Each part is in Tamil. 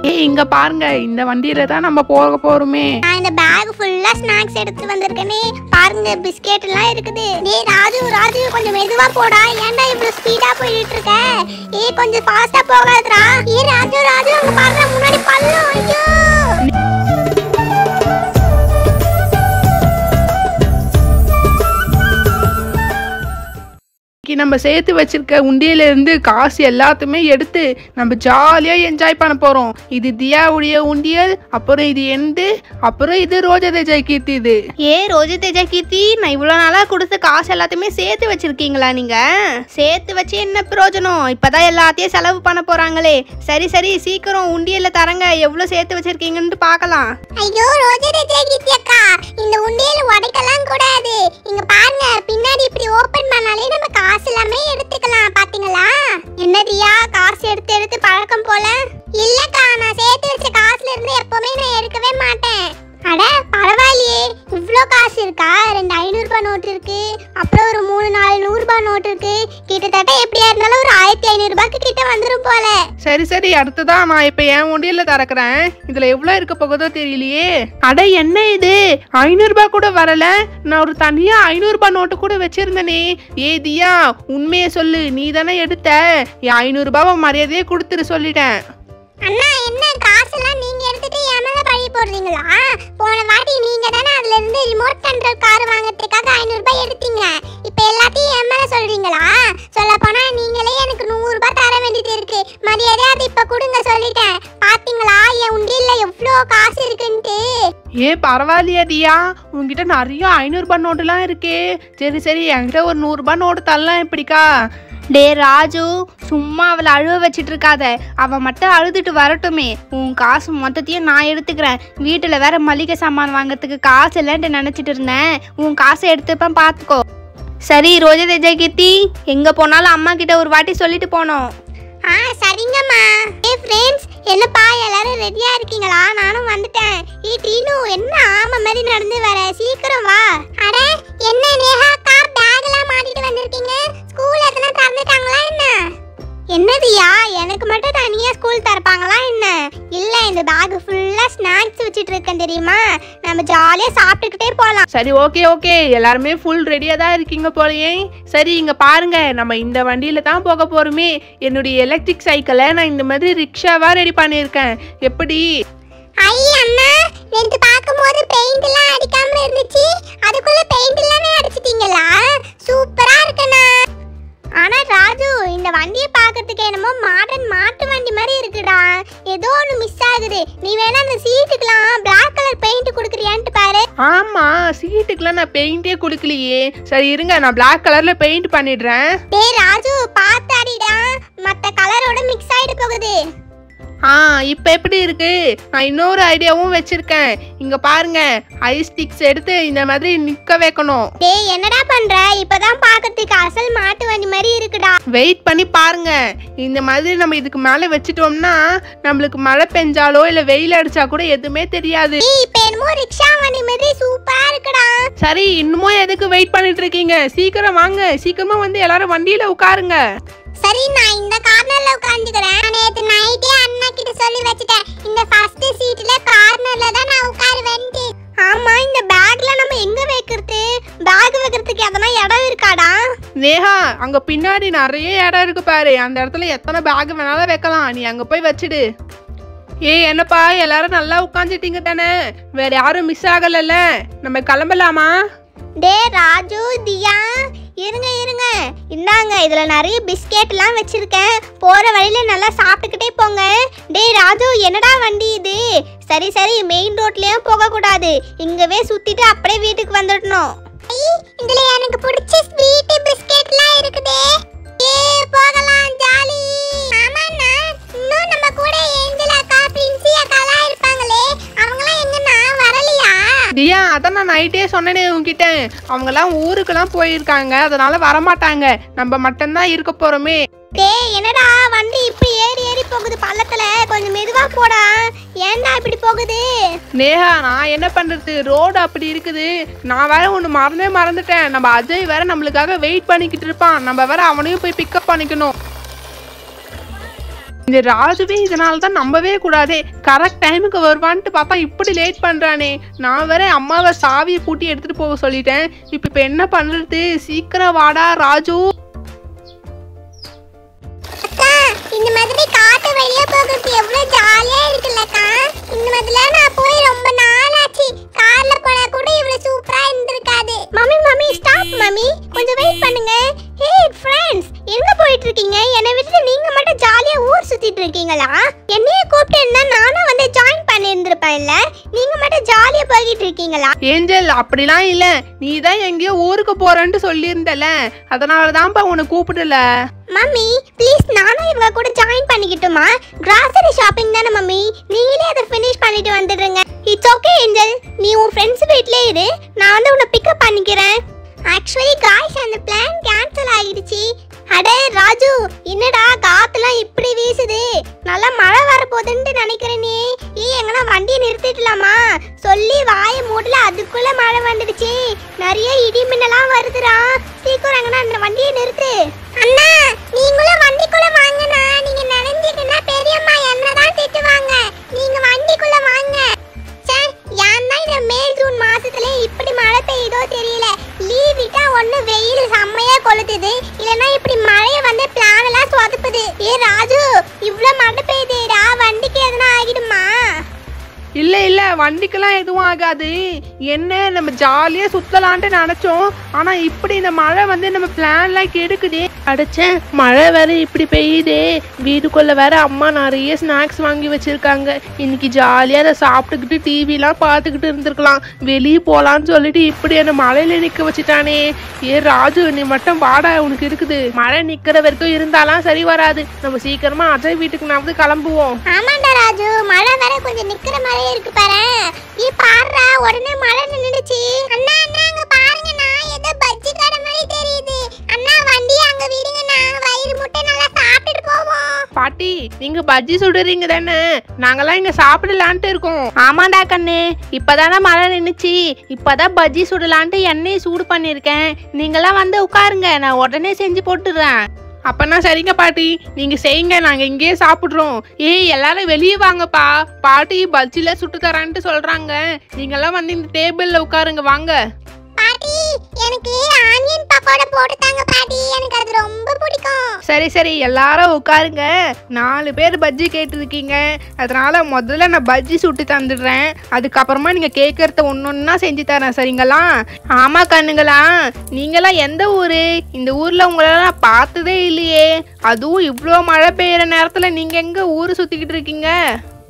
இங்க பாருங்க, இந்த வண்டியில தான் நம்ம போக போறோமே. நான் இந்த பேக் ஃபுல்லா ஸ்நாக்ஸ் எடுத்து வந்திருக்கேனே. பாருங்க, பிஸ்கெட் எல்லாம் இருக்குது. டேய் ராஜு கொஞ்சம் மெதுவா போடா. ஏன்டா இவ்வளவு ஸ்பீடா போயிட்டு இருக்க? கொஞ்சம் ஃபாஸ்டா போகாதடா. ராஜு அங்க பாருங்க, முன்னாடி பள்ளம். ஐயோ நம்ம சேர்த்து வச்சிருக்க உண்டியில இருந்து காசு எல்லாத்தையுமே எடுத்து நம்ம ஜாலியா என்ஜாய் பண்ண போறோம். இது தியாவுடைய உண்டியல், அப்புறம் இது எந்து, அப்புறம் இது ரோஜா தேஜா கீர்த்தி. இது ரோஜா தேஜா கீர்த்தி, நான் இவ்வளவு நாளா கொடுத்த காசு எல்லாத்தையுமே சேர்த்து வச்சிருக்கீங்களா? நீங்க சேர்த்து வச்சு என்ன பிரயோஜனம்? இப்பதான் எல்லாத்தையும் செலவு பண்ண போறாங்களே. சரி சீக்கிரம் உண்டியல்ல தரங்க, எவ்வளவு சேர்த்து வச்சிருக்கீங்கன்னு பாக்கலாம். ஐயோ ரோஜா தேஜா கீர்த்தி அக்கா, இந்த உண்டியல் உடைக்கலாம் கூடாது. இங்க பாருங்க, பின்னாடி இப்படி ஓபன் பண்ணாலே நம்ம காசு எல்லாமே எடுத்துக்கலாம். பாத்தீங்களா? என்னதியா காசு எடுத்து பழக்கம் போல? இல்லக்கா, நான் சேர்த்து வச்ச காசுல இருந்து எப்பவுமே நான் எடுக்கவே மாட்டேன். அட பரவாயில்லையே, இவ்ளோ காசு இருக்கா? 2 500 ரூபாய் நோட்டு இருக்கு, அப்புறம் ஒரு 3-4 100 ரூபாய் நோட்டு இருக்கு. கிட்டத்தட்ட எப்படியா இருந்தாலும் ஒரு 1500 ரூபாய்க்கு கிட்ட வந்துரும் போல. சரி அடுத்ததான் நான் இப்ப என் உண்டியல்ல திறக்கிறேன். இதுல எவ்வளவு இருக்க போகுதோ தெரியலையே. அட என்ன இது, 500 ரூபாய் கூட வரல. நான் ஒரு தனியா 500 ரூபாய் நோட்டு கூட வச்சிருந்தேனே. தியா, உண்மையை சொல்லு, நீ தானே எடுத்த? என் 500 ரூபாவை மரியாதையே கொடுத்துரு சொல்லிட்டேன். அண்ணா, என்ன காசெல்லாம் நீங்க எடுத்துட்டு என் மேல பழி போடுறீங்களா? போன வாட்டி நீங்க தானே அதுல இருந்து ரிமோட் கண்ட்ரோல் கார் வாங்குறதுக்காக 500 ரூபாய் எடுத்தீங்க. இப்ப எல்லாத்தையும் என் மேல சொல்றீங்களா? சொல்ல போனா நீங்களே எனக்கு 100 ரூபாய் தர வேண்டியது இருக்கு. மரியாதை அது இப்ப கொடுங்க சொல்லிட்டேன். பாத்தீங்களா என் உண்டியல்ல எவ்வளோ காசு இருக்குன்ட்டு? பரவாயில்லையா தியா, உங்ககிட்ட நிறைய 500 ரூபாய் நோட்டுலாம் இருக்கே. சரி என்கிட்ட ஒரு 100 ரூபாய் நோட்டு தரலாம் எப்படிக்கா? ராஜு, சும்மா அவளை அழுவ வச்சிட்டு இருக்காத. அவ மட்டும் அழுதுட்டு வரட்டுமே. உன் காசு மொத்தத்தையும் நான் எடுத்துக்கிறேன். வீட்டுல வேற மளிகை சாமான் வாங்கறதுக்கு காசு இல்லைன்ட்டு நினைச்சிட்டு இருந்தேன். உன் காசை எடுத்துப்பேன், பாத்துக்கோ. சரி ரோஜா தேஜா கீர்த்தி, எங்க போனாலும் அம்மா கிட்ட ஒரு வாட்டி சொல்லிட்டு போனோம். சரிங்கம்மா. ஃப்ரெண்ட்ஸ், என்னப்பா எல்லாரும் ரெடியா இருக்கீங்களா? நானும் வந்துட்டேன். டீனு, என்ன ஆமா மாதிரி நடந்து வர? சீக்கிரம் வா. அட என்ன நேஹாக்கா, பேக் எல்லாம் மாட்டிட்டு வந்திருக்கீங்க? ஸ்கூல் எதனா திறந்துட்டாங்களா என்ன? என்னதியா, எனக்கு மட்டும் தனியா ஸ்கூல் திறப்பாங்களா என்ன? இல்ல, இந்த பேக் ஃபுல்லா ஸ்நாக்ஸ் வச்சிட்டு இருக்கேன் தெரியுமா? நம்ம ஜாலியா சாப்பிட்டுக்கிட்டே போலாம். சரி ஓகே, எல்லாருமே ஃபுல் ரெடியா தான் இருக்கீங்க போலயே. சரி இங்க பாருங்க, நம்ம இந்த வண்டியில தான் போக போறோமே. என்னுடைய எலக்ட்ரிக் சைக்கிளை நான் இந்த மாதிரி ரிக்ஷாவா ரெடி பண்ணியிருக்கேன். எப்படி? அண்ணா, நேத்து பாக்கும்போது பெயிண்ட் எல்லாம் அடிக்காம இருந்துச்சு, அதுக்குள்ள பெயிண்ட் எல்லாமே அடிச்சிட்டீங்களா? சூப்பரா இருக்குண்ணா. ஆனா ராஜு, இந்த வண்டியை பாக்கிறதுக்கு என்னமோ மாடர்ன் மாட்டு வண்டி மாதிரி இருக்குடா. ஏதோ ஒன்று மிஸ் ஆகுது. நீ வேணா அந்த சீட்டுக்கெல்லாம் பிளாக் கலர் பெயிண்ட் கொடுக்குறியான்ட்டு பாரு. ஆமா, சீட்டுக்கெல்லாம் நான் பெயிண்டே கொடுக்கலையே. சரி இருங்க, நான் பிளாக் கலர்ல பெயிண்ட் பண்ணிடுறேன். டேய் ராஜு, பார்த்தாடிடா, மற்ற கலரோட மிக்ஸ் ஆயிட்டு போகுது. இப்போ எப்படி இருக்கு? நான் இன்னொரு ஐடியாவும் வச்சிருக்கேன். இங்க பாருங்க, ஐஸ் ஸ்டிக்ஸ் எடுத்து இந்த மாதிரி நிக்க வைக்கணும். டேய் என்னடா பண்ற? இப்பதான் பாக்கிறதுக்கு அசல் மாட்டு வண்டி மாதிரி இருக்குடா. வெயிட் பண்ணி பாருங்க. இந்த மாதிரி நம்ம இதுக்கு மேல வச்சிட்டோம்னா நம்மளுக்கு மழை பெஞ்சாலோ இல்ல வெயில் அடிச்சா கூட எதுவுமே தெரியாது. இப்போ என்னமோ ரிக்ஷா வண்டி மாதிரி சூப்பரா இருக்குடா. சரி, இன்னும் எதுக்கு வெயிட் பண்ணிட்டு இருக்கீங்க? சீக்கிரம் வாங்க, சீக்கிரமா வந்து எல்லாரும் வண்டியில உட்காருங்க. சரி, நான் இந்த கார்னர்ல உட்கார்ந்துக்கிறேன். நேத்து நைட்டே அண்ணா கிட்ட சொல்லி வச்சிட்டேன், இந்த ஃபர்ஸ்ட் சீட்ல கார்னர்ல தான் நான் உட்காருவேன்ட்டு. ஆமா, இந்த பேக்ல நம்ம எங்க வைக்கிறது? பேக் வைக்கிறதுக்கு எதனா இடம் இருக்காடா? நேஹா, அங்க பின்னாடி நிறைய இடம் இருக்கு பாரு. அந்த இடத்துல எத்தனை பேக் வேணாலும் வைக்கலாம். நீ அங்க போய் வச்சிடு. என்னப்பா, எல்லாரும் நல்லா உட்காந்துட்டீங்க தானே? வேற யாரும் மிஸ் ஆகலல்ல? நம்ம கிளம்பலாமா? டே ராஜு, தியா, இருங்க இந்தாங்க, இதுல நிறைய பிஸ்கெட்லாம் வச்சிருக்கேன். போற வழியில நல்லா சாப்பிட்டுக்கிட்டே போங்க. டே ராஜு, என்னடா வண்டி இது? சரி, மெயின் ரோட்லயும் போக கூடாது, இங்கவே சுத்திட்டு அப்படியே வீட்டுக்கு வந்துடணும். இதுல எனக்கு பிடிச்ச ஸ்வீட் பிஸ்கெட்லாம் இருக்குதே. போகலாம், ஜாலி. ஆமாண்ணா, இன்னும் நம்ம கூட ஏஞ்சல் அக்கா, பிரின்சி அக்காலாம் இருப்பாங்களே, அவங்கலாம் எங்கண்ணா வரலையா? தியா, அதான் நான் நைட்டே சொன்னேனே உங்ககிட்ட. அவங்கெல்லாம் ஊருக்கெல்லாம் போயிருக்காங்க, அதனால வரமாட்டாங்க. நம்ம மட்டும்தான் இருக்க போறோமே. டேய் என்னடா வண்டி இப்படி ஏறி போகுது பள்ளத்துல? கொஞ்சம் மெதுவா போடா. ஏன்டா இப்படி போகுது? நேஹா, நான் என்ன பண்றது? ரோடு அப்படி இருக்குது. நான் வேற ஒன்று மறந்துட்டேன். நம்ம அஜய் வேற நம்மளுக்காக வெயிட் பண்ணிக்கிட்டு இருப்பான். நம்ம வேற அவனையும் போய் பிக்கப் பண்ணிக்கணும். இந்த ராஜுவே இதனால தான் நம்பவே கூடாதே. கரெக்ட் டைமுக்கு வருவான்ட்டு பார்த்தா இப்படி லேட் பண்றானே. நான் வேற அம்மாவை சாவியை பூட்டி எடுத்துட்டு போக சொல்லிட்டேன். இப்ப என்ன பண்றது? சீக்கிரம் வாடா ராஜு. இந்த மாதிரி காட்டு வெளிய போகிறது எவ்வளவு ஜாலியா இருக்குல்லக்கா. இந்த மாதிரிலாம் நான் போய் ரொம்ப நாள் ஆச்சு. கார்ல போனா கூட இவ்வளவு சூப்பரா இருந்திருக்காது. மம்மி ஸ்டாப் மம்மி, கொஞ்சம் வெயிட் பண்ணுங்க. ஹே ஃப்ரெண்ட்ஸ், எங்க போயிட்டு இருக்கீங்க? என்னை விட்டு நீங்க மட்டும் ஜாலியா ஊர் சுத்திட்டு இருக்கீங்களா? என்னைய கூப்பிட்டு இருந்தா நானும் வந்து ஜாயின் பண்ணி இருந்திருப்பேன். இல்ல நீங்க மட்டும் ஜாலியா போயிட்டு இருக்கீங்களா? ஏஞ்சல், அப்படிலாம் இல்ல. நீ தான் எங்கேயோ ஊருக்கு போறேன்னு சொல்லியிருந்தல, அதனாலதான்ப்பா உன்னை கூப்பிடல. மம்மி ப்ளீஸ், நானும் இவங்க கூட ஜாயின் பண்ணிக்கிட்டுமா? கிராசரி ஷாப்பிங் தானே மம்மி, நீங்களே அதை ஃபினிஷ் பண்ணிட்டு வந்துடுங்க. இட்ஸ் ஓகே ஏஞ்சல், நீ உன் ஃப்ரெண்ட்ஸ் வீட்லயே இரு, நான் வந்து உன்னை பிக்கப் பண்ணிக்கிறேன். ஆக்சுவலி காய்ஸ், அந்த பிளான் கேன்சல் ஆகிடுச்சு. அடே ராஜு, என்னடா காத்துலாம் இப்படி வீசுது? நல்லா மழை வரப்போகுதுன்னு நினைக்கிறேனே. எங்கன்னா வண்டியை நிறுத்திடலாமா? சொல்லி வாயை மூடல, அதுக்குள்ள மழை வந்துடுச்சு. நிறைய இடி மின்னலாம் வருதுடா. சீக்கிரம் எங்கன்னா அந்த வண்டியை நிறுத்து. அண்ணா, நீங்களும் வண்டிக்குள்ள வாங்கண்ணா. நீங்க நினைஞ்சீங்கன்னா பெரியம்மா என்னதான் திட்டுவாங்க. நீங்க வண்டிக்குள்ள வாங்க. ஏன் தான் இந்த மே ஜூன் மாசத்துல இப்படி மழை பெய்யுதோ தெரியல. லீவ் விட்டா ஒண்ணு வெயில் செம்மையா கொளுத்துது, இல்லனா இப்படி மழைய வந்து பிளான் எல்லாம் சொதப்புது. ராஜு, இவ்ளோ மழை பெய்யுதேடா, வண்டிக்கு எதுனா ஆகிடுமா? இல்ல வண்டிக்கெல்லாம் எதுவும் ஆகாது. என்ன, நம்ம ஜாலியா சுத்தலான்ட்டு நினைச்சோம். ஆனா இப்படி இந்த மழை வந்து நம்ம பிளான்லாம் கெடுக்குதே. அடிச்சேன், மழை வேற இப்படி பெய்யுதே. வீட்டுக்குள்ள வேற அம்மா நிறைய ஸ்நாக்ஸ் வாங்கி வச்சிருக்காங்க. இன்னைக்கு ஜாலியா அதை சாப்பிட்டுக்கிட்டு டிவிலாம் பார்த்துக்கிட்டு இருந்திருக்கலாம். வெளியே போலான்னு சொல்லிட்டு இப்படி என்ன மழையில நிக்க வச்சுட்டானே. ராஜு, நீ மட்டும் வாடா, உனக்கு இருக்குது. மழை நிக்கிற வரைக்கும் இருந்தாலாம் சரி வராது. நம்ம சீக்கிரமா அஜய் வீட்டுக்கு நான் வந்து கிளம்புவோம். ஆமாண்டா ராஜு, மழை வேற கொஞ்சம் நிக்கிற மாதிரி இருக்கு பாரு. நீ பாருடா, உடனே மழை நின்னுடுச்சு. அண்ணா அங்க பாருங்கண்ணா, ஏதோ பஜ்ஜி கடை மாதிரி தெரியுது. அண்ணா வண்டி அங்க விடுங்கண்ணா, வயிறு முட்டை நல்லா சாப்பிட்டுட்டு போவோம். பாட்டி, நீங்க பஜ்ஜி சுடுறீங்க தானே? நாங்கெல்லாம் இங்க சாப்பிடலான்ட்டு இருக்கோம். ஆமாண்டா கண்ணு, இப்பதானே மழை நின்னுச்சு. இப்பதான் பஜ்ஜி சுடலான்ட்டு எண்ணெய் சூடு பண்ணியிருக்கேன். நீங்களாம் வந்து உட்காருங்க, நான் உடனே செஞ்சு போட்டுடுறேன். அப்பனா சரிங்க பாட்டி, நீங்க செய்யுங்க, நாங்க இங்கேயே சாப்பிடுறோம். எல்லாரும் வெளியே வாங்கப்பா. பாட்டி பஜ்ஜில சுட்டு தரான்ட்டு சொல்றாங்க. நீங்கெல்லாம் வந்து இந்த டேபிள்ல உட்காருங்க, வாங்க. பாட்டி, எனக்கு ஆனியன் பக்கோடா போட்டு தாங்க பாட்டி, எனக்கு அது ரொம்ப பிடிக்கும். சரி எல்லாரும் உட்காருங்க. 4 பேர் பஜ்ஜி கேட்டுருக்கீங்க, அதனால முதல்ல நான் பஜ்ஜி சுட்டு தந்துடுறேன். அதுக்கப்புறமா நீங்க கேட்கறத ஒன்னொன்னா செஞ்சு தரேன், சரிங்களா? ஆமா கண்ணுங்களா, நீங்களாம் எந்த ஊரு? இந்த ஊர்ல உங்களெல்லாம் பார்த்ததே இல்லையே. அதுவும் இவ்வளோ மழை பெய்யுற நேரத்துல நீங்க எங்க ஊரு சுத்திக்கிட்டு இருக்கீங்க?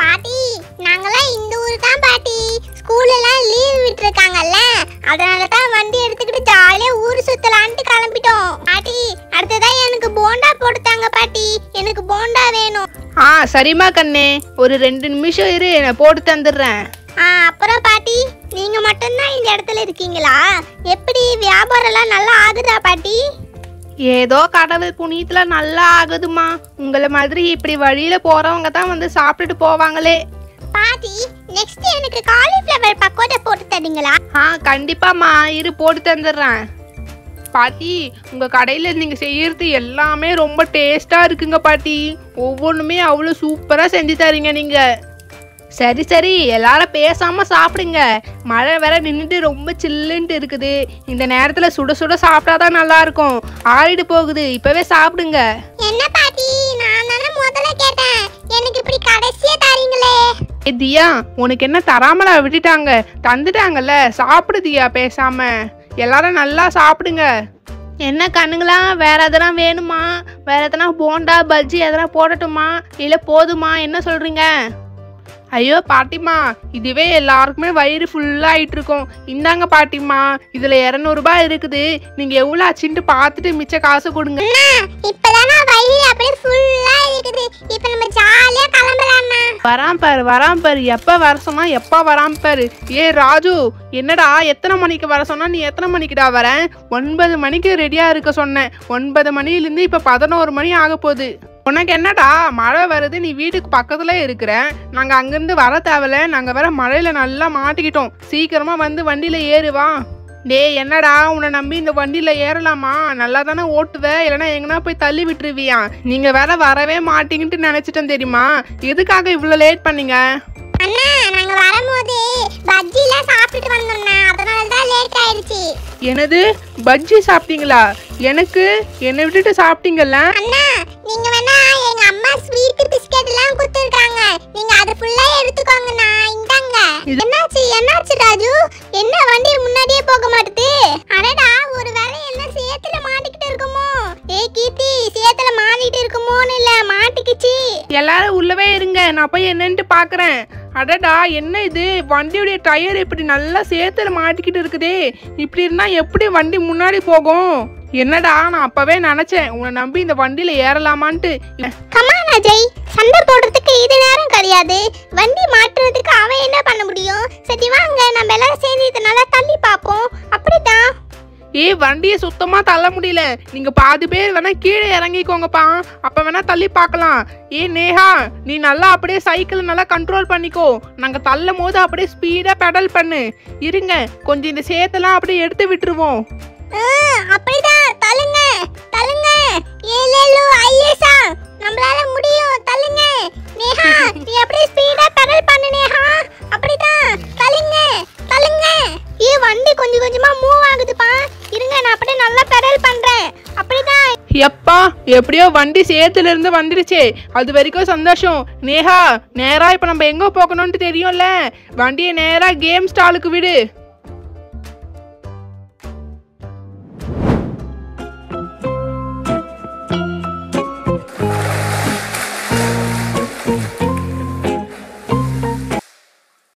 பாட்டி, நாங்களாம் இந்த ஊர் தான் பாட்டி. ஸ்கூல் எல்லாம் லீவ் விட்டுருக்காங்கல்ல, அதனால தான் வண்டி எடுத்துக்கிட்டு ஜாலியா ஊர் சுத்தலான்ட்டு கிளம்பிட்டோம். பாட்டி, அடுத்ததா எனக்கு போண்டா போட்டுத்தாங்க பாட்டி, எனக்கு போண்டா வேணும். சரிம்மா கண்ணே, ஒரு 2 நிமிஷம் இரு, நான் போட்டு தந்துடுறேன். அப்புறம் பாட்டி, நீங்க மட்டும்தான் இந்த இடத்துல இருக்கீங்களா? எப்படி வியாபாரம் எல்லாம் நல்லா ஆகுதா பாட்டி? ஏதோ கடவுள் புண்ணியத்துல நல்லா ஆகுதுமா. உங்களை மாதிரி இப்படி வழியில போறவங்க தான் வந்து சாப்பிட்டுட்டு போவாங்களே. பாட்டி, நெக்ஸ்ட் எனக்கு காலிஃப்ளவர் பக்கோடா போட்டு தரீங்களா? கண்டிப்பாமா, இரு போட்டு தந்துடுறேன். பாட்டி, உங்க கடையில நீங்க செய்யறது எல்லாமே ரொம்ப டேஸ்டா இருக்குங்க பாட்டி. ஒவ்வொன்றுமே அவ்வளோ சூப்பரா செஞ்சு தரீங்க நீங்க. சரி எல்லாரும் பேசாம சாப்பிடுங்க. மழை வேற நின்றுட்டு ரொம்ப சில்லுன்ட்டு இருக்குது. இந்த நேரத்துல சுட சுட சாப்பிட்டாதான் நல்லா இருக்கும். ஆறிட்டு போகுது, இப்பவே சாப்பிடுங்க. என்ன பாட்டி, நான் தானே முதல்ல கேட்டேன், எனக்கு இப்படி கடைசியா தரீங்களே. தியா, உனக்கு என்ன தராமலா விட்டுட்டாங்க? தந்துட்டாங்கல்ல, சாப்பிடு தியா பேசாம. எல்லாரும் நல்லா சாப்பிடுங்க. என்ன கண்ணுங்களா, வேற எதனா வேணுமா? வேற எதனா போண்டா பஜ்ஜி எதனா போடட்டுமா, இல்ல போதுமா? என்ன சொல்றீங்க? ஐயோ பாட்டிமா, இதுவே எல்லாருக்குமே வயிறு ஃபுல்லா ஆயிட்டு இருக்கும். இந்தாங்க பாட்டிமா, இதுல 200 ரூபாய் இருக்குது. நீங்க எவ்வளவு ஆச்சுன்னு பார்த்துட்டு மிச்ச காசு கொடுங்க. இப்பதானா வயிறு அப்படியே ஃபுல்லா இருக்குது. இப்போ நம்ம ஜாலியா கிளம்பலாம்னா. வராம் பாரு, எப்ப வர சொன்னா எப்ப வராம பாரு. ராஜு, என்னடா எத்தனை மணிக்கு வர சொன்னா நீ எத்தனை மணிக்குடா வர? 9 மணிக்கு ரெடியா இருக்க சொன்னேன். 9 மணிலிருந்து இப்ப 11 மணி ஆக போகுது. உனக்கு என்னடா, மழை வருது, நீ வீட்டுக்கு பக்கத்துல இருக்கிற. நாங்க அங்கிருந்து வர தேவையில்ல, நாங்க வேற மழையில நல்லா மாட்டிக்கிட்டோம். சீக்கிரமா வந்து வண்டியில ஏறுவா. டேய் என்னடா உன்னை நம்பி இந்த வண்டியில ஏறலாமா? நல்லா தானே ஓட்டுவ, இல்லைன்னா எங்கன்னா போய் தள்ளி விட்டுருவியா? நீங்க வேற வரவே மாட்டீங்கன்ட்டு நினைச்சிட்டேன் தெரியுமா? எதுக்காக இவ்வளவு லேட் பண்ணீங்க? அண்ணா நாங்க வரும்போது பஜ்ஜிலாம் சாப்பிட்டுட்டு வந்தோம்னா அதனால தான் லேட் ஆயிடுச்சு. என்னது பஜ்ஜி சாப்பிட்டீங்களா? என்னை விட்டுட்டு சாப்பிட்டீங்கல்ல? அண்ணா நீங்க வேணா எங்க அம்மா ஸ்வீட் பிஸ்கட் எல்லாம் கொடுத்துருக்காங்க, நீங்க அது ஃபுல்லா எடுத்துக்கோங்கண்ணா. இந்தாங்க. என்னாச்சு ராஜு, என்ன வண்டி முன்னாடியே போக மாட்டுது? அடடா ஒருவேளை என்ன சேத்துல மாட்டிக்கிட்டு இருக்குமோ? கீர்த்தி சேத்துல மாட்டிட்டு இருக்குமோன்னு இல்ல, மாட்டிக்கிச்சு. எல்லாரும் உள்ளவே இருங்க, நான் போய் என்னன்ட்டு பாக்குறேன். அடடா என்ன இது, வண்டியுடைய டயர் இப்படி நல்லா சேத்துல மாட்டிக்கிட்டு இருக்குதே. இப்படி இருந்தா எப்படி வண்டி முன்னாடி போகும்? என்னடா நான் அப்பவே நினைச்சேன் உன்னை நம்பி இந்த வண்டியில ஏறலாமான்ட்டு. கமான் அஜய், சண்டை போடுறதுக்கு இது நேரம் கிடையாது. வண்டி மாற்றுறதுக்கு அவன் என்ன பண்ண முடியும்? சரி வாங்க நம்ம எல்லாரும் சேர்ந்து இதை நல்லா தள்ளி பார்ப்போம். அப்படிதான். வண்டியை சுத்தமா தள்ள முடியல. நீங்க பாதி பேர் வேணா கீழே இறங்கிக்கோங்கப்பா, அப்ப வேணா தள்ளி பார்க்கலாம். நேஹா நீ நல்லா அப்படியே சைக்கிள் நல்லா கண்ட்ரோல் பண்ணிக்கோ. நாங்க தள்ளும் போது அப்படியே ஸ்பீடா பெடல் பண்ணு. இருங்க கொஞ்சம் இந்த சேத்தெல்லாம் அப்படியே எடுத்து விட்டுருவோம். அப்படிதான், தள்ளுங்க தள்ளுங்க. ஏலேலு ஐயேசா, நம்மளால முடியும், தள்ளுங்க. நேஹா நீ அப்படியே ஸ்பீடா பெடல் பண்ணு நேஹா. அப்படிதான், தள்ளுங்க தள்ளுங்க. வண்டி கொஞ்சம் கொஞ்சமா மூவ் ஆகுதுப்பா. இருங்க நான் அப்படியே நல்லா பெடல் பண்றேன். அப்படிதான். எப்பா எப்படியோ வண்டி சேத்துல இருந்து வந்துருச்சு, அது வரைக்கும் சந்தோஷம். நேஹா நேரா இப்ப நம்ம எங்க போகணும்னு தெரியும்ல, வண்டியை நேரா கேம் ஸ்டாலுக்கு விடு.